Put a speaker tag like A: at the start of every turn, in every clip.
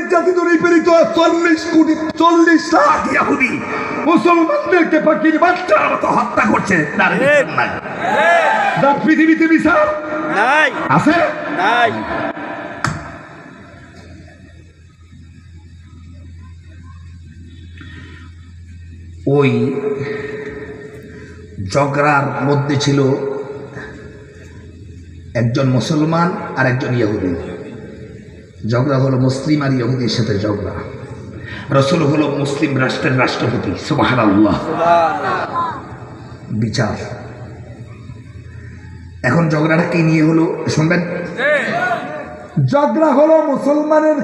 A: নির্যাতিত নিপীড়িত 40 লাখ ইহুদি মুসলমানদেরকে পাখির বাচ্চার মতো হত্যা করছে, তার বিচার নাই। তার পৃথিবীতে বিচার নাই, আছে নাই। ওই ঝগড়ার মধ্যে ছিল একজন মুসলমান আর একজন ইহুদি। ঝগড়া হলো মুসলিম আর ইহুদির সাথে ঝগড়া। রাসূল হলো মুসলিম রাষ্ট্রের রাষ্ট্রপতি, সুবহানাল্লাহ। বিচার এখন ঝগড়াটা কি নিয়ে হলো শুনবেন। ঝগড়া হলো মুসলমানের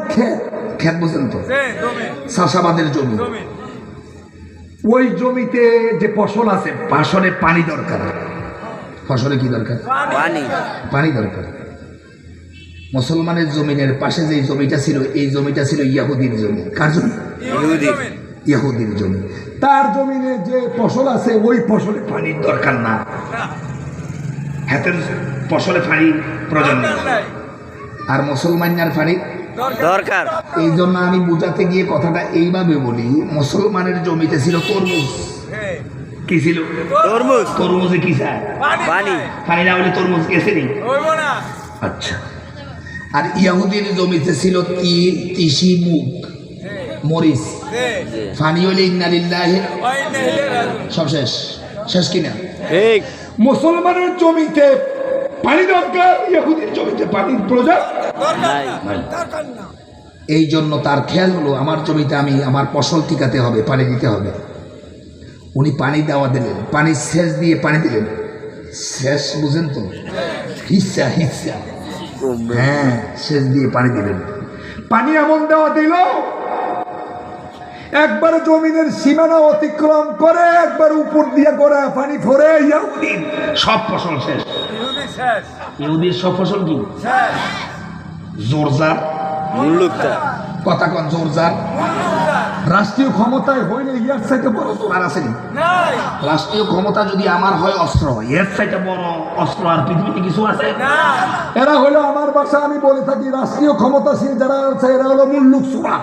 A: ক্ষেত বুঝলেন তো, চাষাবাদের জমি। ওই জমিতে যে ফসল আছে, ফসলে পানি দরকার। ফসলে কি দরকার? পানি দরকার। মুসলমানের জমিনের পাশে যে জমিটা ছিল, এই জমিটা ছিল ইহুদির জমি। কার জমি? ইহুদির জমি। তার জমিনে যে ফসল আছে, ওই ফসলে পানির দরকার না, হাতের ফসলে পানির প্রয়োজন নেই। আর মুসলমানের পানি দরকার। এই জন্য আমি বুঝাতে গিয়ে কথাটা এইভাবে বলি, মুসলমানের জমিতে ছিল তরমুজ। কি ছিল? তরমুজ। তরমুজে কি চায়? পানি। পানি না হলে তরমুজ গেছে নি? আচ্ছা। আর ইহুদির জমিতে ছিল তিল, তিসি, মুগ, মরিচ। পানি হলে ইন্না লিল্লাহি সব শেষ। শেষ কিনা? ঠিক। মুসলমানের জমিতে পানি দরকার, ইহুদির জমিতে পানির প্রয়োজন নাই। এই জন্য তার খেয়াল হলো, আমার জমিতে আমি আমার ফসল টিকাতে হবে, পানি দিতে হবে। উনি পানি দেওয়া দিলেন, পানি সেচ দিয়ে পানি দিলেন। শেষ বুঝেন তো, হিস্সা হিস্সা, হ্যাঁ, সেচ দিয়ে পানি দিলেন। পানি এমন দেওয়া দিল, একবার জমিনের সীমানা অতিক্রম করে, একবার উপর দিয়ে গোড়া পানি ফোরে, ইহুদির সব ফসল শেষ। ইহুদির সব ফসল কি জোরজার মুল্লুকটা, কথা কন জোরজার। রাষ্ট্রীয় ক্ষমতায় হইলে এর চাইতে বড় জোর আসেনি। রাষ্ট্রীয় ক্ষমতা যদি আমার হয় অস্ত্র, এর চাইতে বড় অস্ত্র আর পৃথিবীতে কিছু আছে? এরা হলো আমার ভাষা আমি বলে থাকি, রাষ্ট্রীয় ক্ষমতাশীল যারা আছে এরা হলো মুল্লুক সুরা।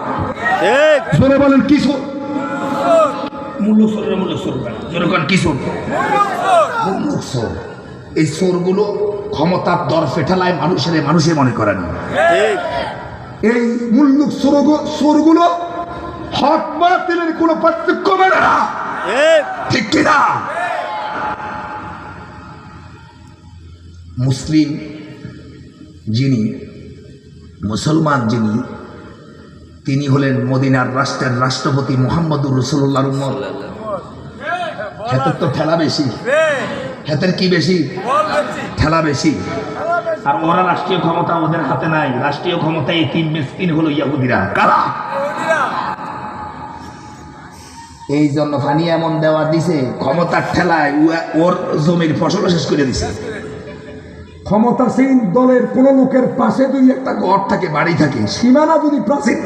A: জোরে বলেন কিছু মুল্লুক সুর, মুল্লুক সুর, জোরে কন কিছু মুল্লুক সুর। এই সোরগুলো ক্ষমতার দর ফেটালায় মানুষের মনে করেন। এই মুল্লুক সোরগুলো হক বাতিলের কোনো পার্থক্য মেনে না, ঠিক কিনা? মুসলিম যিনি, মুসলমান যিনি, তিনি হলেন মদিনার রাষ্ট্রের রাষ্ট্রপতি মুহাম্মদুর রাসূলুল্লাহর উম্মত। হেতের তো ঠেলা বেশি, হেতের কি বেশি? ঠেলা বেশি। আর ওরা রাষ্ট্রীয় ক্ষমতা ওদের হাতে নাই। রাষ্ট্রীয় ক্ষমতা এই তিন মিসকিন হলো ইহুদিরা। কারা? এই জন্য পানি এমন দেওয়া দিছে, ক্ষমতার ঠেলায় ওর জমির ফসল শেষ করে দিছে। ক্ষমতাসীন দলের কোন লোকের পাশে যদি একটা ঘর থাকে, বাড়ি থাকে, সীমানা যদি প্রাচীন